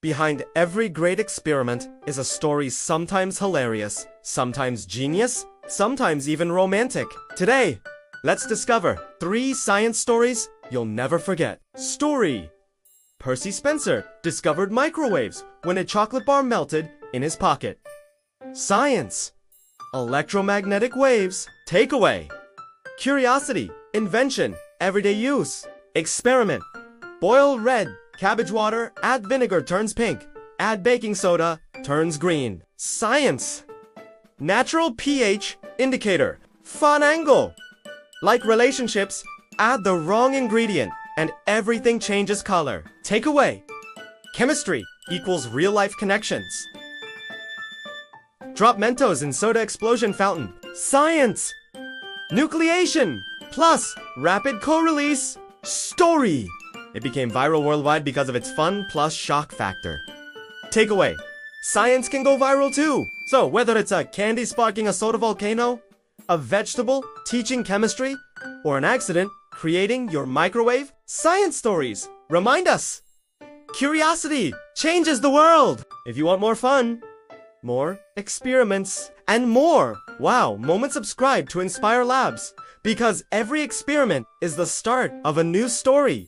Behind every great experiment is a story sometimes hilarious, sometimes genius, sometimes even romantic. Today, let's discover 3 science stories you'll never forget. Story: Percy Spencer discovered microwaves when a chocolate bar melted in his pocket. Science: electromagnetic waves. Takeaway: curiosity, invention, everyday use. Experiment: boil red cabbage water, add vinegar, turns pink. Add baking soda, turns green. Science: natural pH indicator, fun angle. Like relationships, add the wrong ingredient and everything changes color. Takeaway: chemistry equals real-life connections. Drop Mentos in soda explosion fountain. Science: nucleation plus rapid co-release. Story: it became viral worldwide because of its fun plus shock factor. Takeaway: science can go viral too. So whether it's a candy sparking a soda volcano, a vegetable teaching chemistry, or an accident creating your microwave, science stories remind us curiosity changes the world. If you want more fun, more experiments, and more wow moments, subscribe to Inspire Labs, because every experiment is the start of a new story.